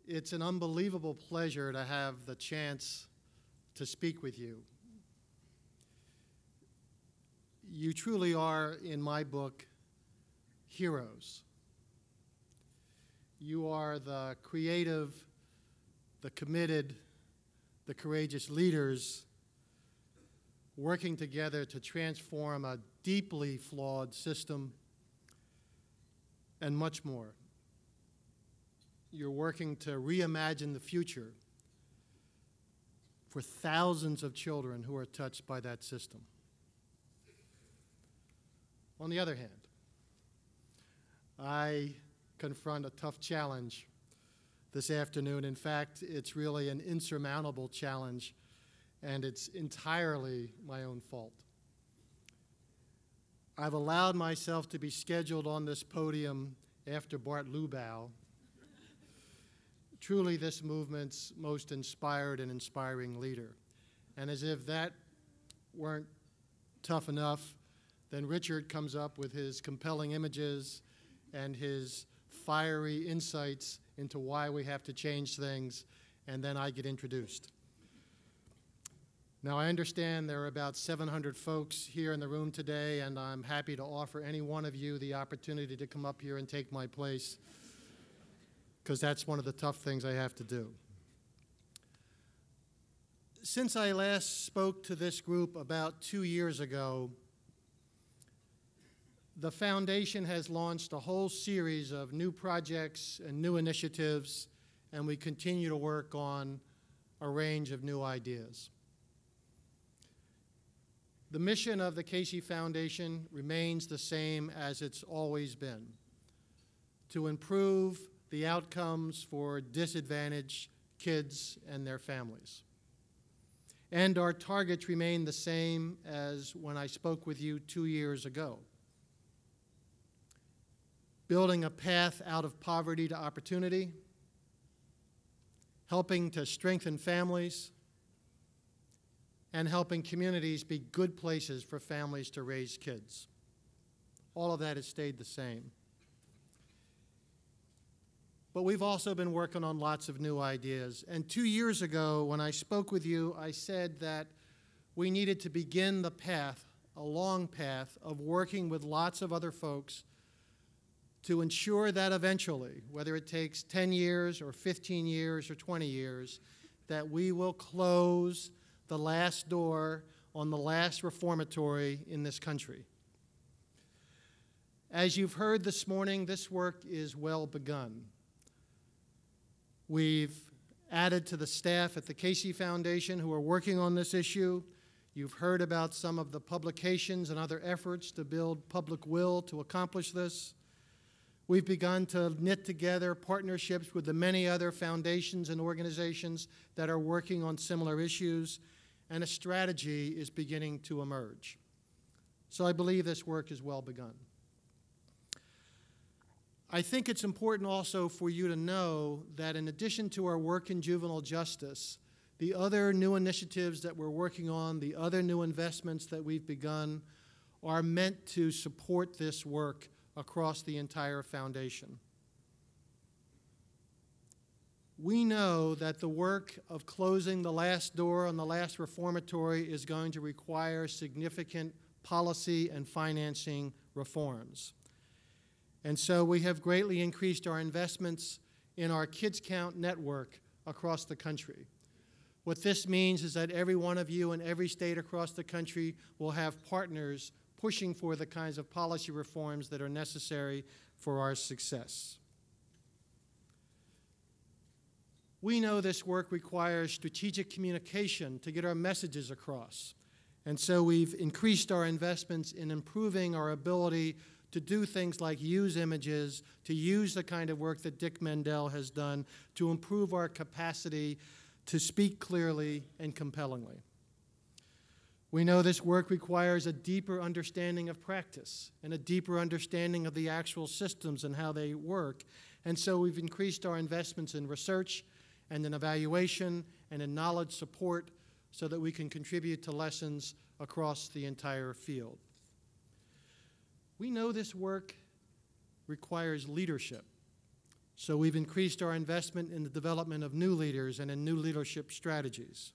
It's an unbelievable pleasure to have the chance to speak with you. You truly are, in my book, heroes. You are the creative, the committed, the courageous leaders working together to transform a deeply flawed system and much more. You're working to reimagine the future for thousands of children who are touched by that system. On the other hand, I confront a tough challenge this afternoon. In fact, it's really an insurmountable challenge, and it's entirely my own fault. I've allowed myself to be scheduled on this podium after Bart Lubow, truly this movement's most inspired and inspiring leader. And as if that weren't tough enough, then Richard comes up with his compelling images and his fiery insights into why we have to change things, and then I get introduced. Now, I understand there are about 700 folks here in the room today, and I'm happy to offer any one of you the opportunity to come up here and take my place, because that's one of the tough things I have to do. Since I last spoke to this group about 2 years ago, the Foundation has launched a whole series of new projects and new initiatives, and we continue to work on a range of new ideas. The mission of the Casey Foundation remains the same as it's always been: to improve the outcomes for disadvantaged kids and their families. And our targets remain the same as when I spoke with you 2 years ago: building a path out of poverty to opportunity, helping to strengthen families, and helping communities be good places for families to raise kids. All of that has stayed the same. But we've also been working on lots of new ideas. And 2 years ago, when I spoke with you, I said that we needed to begin the path, a long path, of working with lots of other folks to ensure that eventually, whether it takes 10 years or 15 years or 20 years, that we will close the last door on the last reformatory in this country. As you've heard this morning, this work is well begun. We've added to the staff at the Casey Foundation who are working on this issue. You've heard about some of the publications and other efforts to build public will to accomplish this. We've begun to knit together partnerships with the many other foundations and organizations that are working on similar issues, and a strategy is beginning to emerge. So I believe this work is well begun. I think it's important also for you to know that in addition to our work in juvenile justice, the other new initiatives that we're working on, the other new investments that we've begun, are meant to support this work across the entire foundation. We know that the work of closing the last door on the last reformatory is going to require significant policy and financing reforms. And so we have greatly increased our investments in our Kids Count network across the country. What this means is that every one of you in every state across the country will have partners pushing for the kinds of policy reforms that are necessary for our success. We know this work requires strategic communication to get our messages across. And so we've increased our investments in improving our ability to do things like use images, to use the kind of work that Dick Mendel has done to improve our capacity to speak clearly and compellingly. We know this work requires a deeper understanding of practice and a deeper understanding of the actual systems and how they work. And so we've increased our investments in research and in evaluation and in knowledge support so that we can contribute to lessons across the entire field. We know this work requires leadership. So we've increased our investment in the development of new leaders and in new leadership strategies.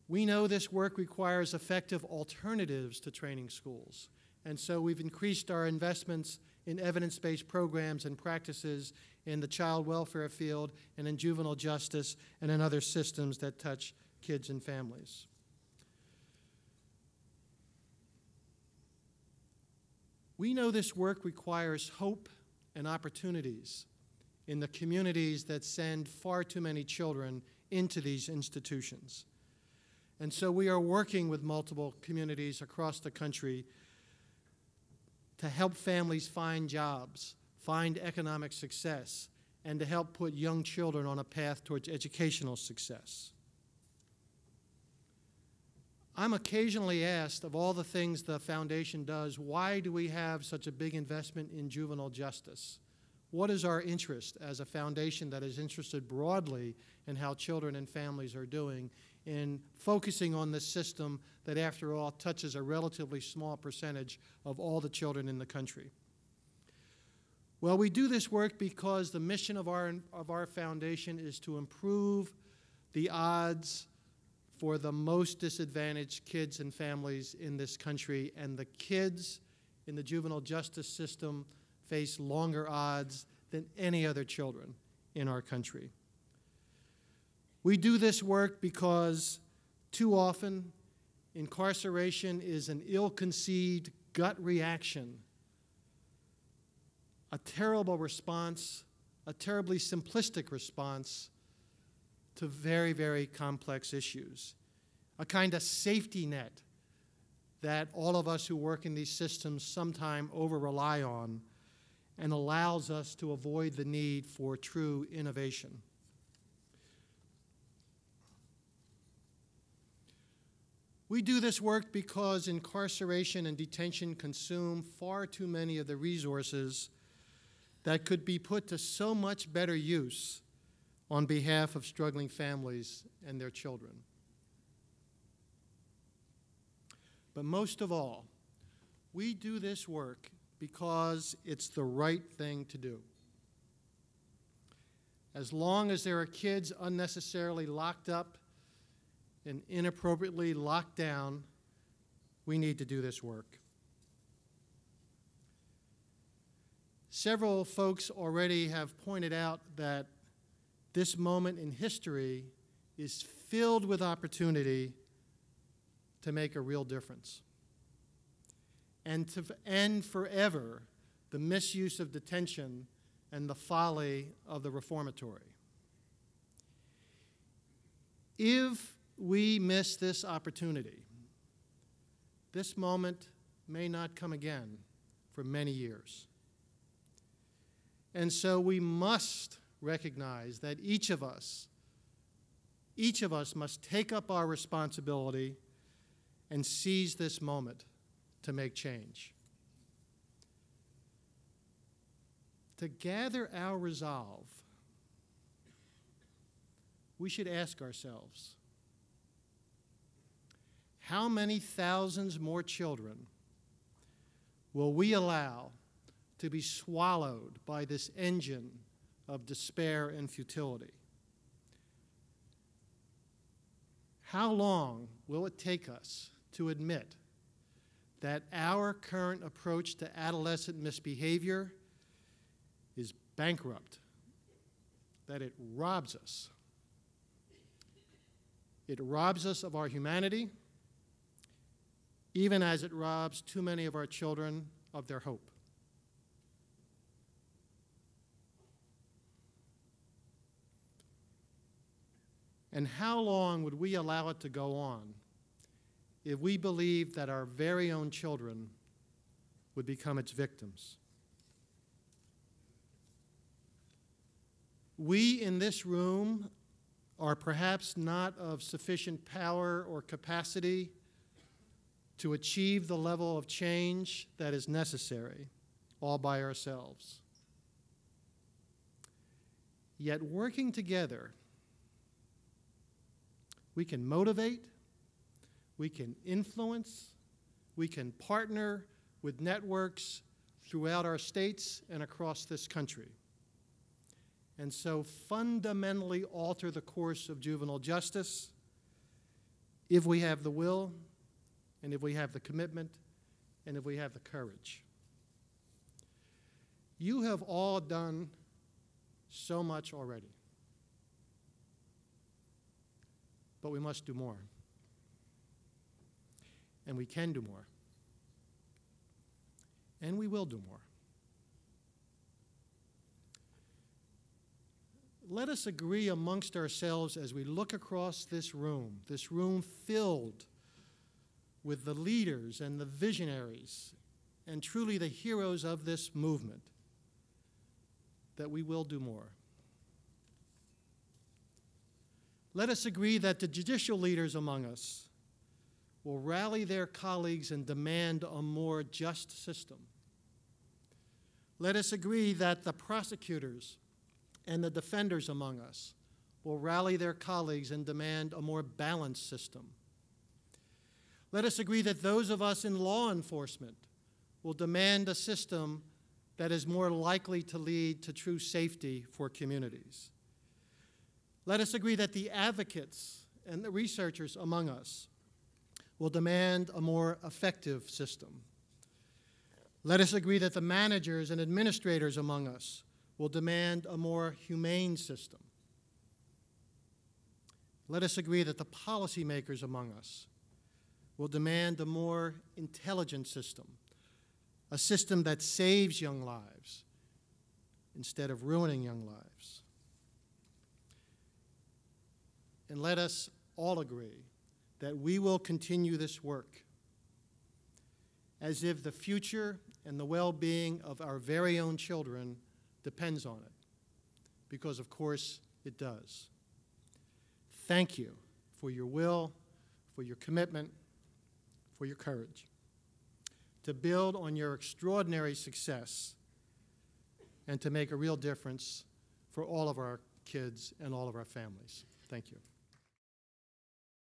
We know this work requires effective alternatives to training schools, and so we've increased our investments in evidence-based programs and practices in the child welfare field and in juvenile justice and in other systems that touch kids and families. We know this work requires hope and opportunities in the communities that send far too many children into these institutions. And so we are working with multiple communities across the country to help families find jobs, find economic success, and to help put young children on a path towards educational success. I'm occasionally asked, of all the things the foundation does, why do we have such a big investment in juvenile justice? What is our interest as a foundation that is interested broadly in how children and families are doing in focusing on this system that, after all, touches a relatively small percentage of all the children in the country? Well, we do this work because the mission of our foundation is to improve the odds for the most disadvantaged kids and families in this country, and the kids in the juvenile justice system face longer odds than any other children in our country. We do this work because too often incarceration is an ill-conceived gut reaction, a terrible response, a terribly simplistic response to very, very complex issues, a kind of safety net that all of us who work in these systems sometimes over-rely on and allows us to avoid the need for true innovation. We do this work because incarceration and detention consume far too many of the resources that could be put to so much better use on behalf of struggling families and their children. But most of all, we do this work because it's the right thing to do. As long as there are kids unnecessarily locked up and inappropriately locked down, we need to do this work. Several folks already have pointed out that this moment in history is filled with opportunity to make a real difference and to end forever the misuse of detention and the folly of the reformatory. If we miss this opportunity, this moment may not come again for many years. And so we must recognize that each of us must take up our responsibility and seize this moment to make change. To gather our resolve, we should ask ourselves, how many thousands more children will we allow to be swallowed by this engine of despair and futility? How long will it take us to admit that our current approach to adolescent misbehavior is bankrupt, that it robs us? It robs us of our humanity, even as it robs too many of our children of their hope. And how long would we allow it to go on if we believed that our very own children would become its victims? We in this room are perhaps not of sufficient power or capacity to achieve the level of change that is necessary all by ourselves. Yet working together, we can motivate, we can influence, we can partner with networks throughout our states and across this country. and so fundamentally alter the course of juvenile justice if we have the will, and if we have the commitment, and if we have the courage. You have all done so much already, but we must do more, and we can do more, and we will do more. Let us agree amongst ourselves as we look across this room filled with the leaders and the visionaries and truly the heroes of this movement, that we will do more. Let us agree that the judicial leaders among us will rally their colleagues and demand a more just system. Let us agree that the prosecutors and the defenders among us will rally their colleagues and demand a more balanced system. Let us agree that those of us in law enforcement will demand a system that is more likely to lead to true safety for communities. Let us agree that the advocates and the researchers among us will demand a more effective system. Let us agree that the managers and administrators among us will demand a more humane system. Let us agree that the policymakers among us will demand a more intelligent system, a system that saves young lives instead of ruining young lives. And let us all agree that we will continue this work as if the future and the well-being of our very own children depends on it, because of course it does. Thank you for your will, for your commitment, for your courage to build on your extraordinary success and to make a real difference for all of our kids and all of our families. Thank you.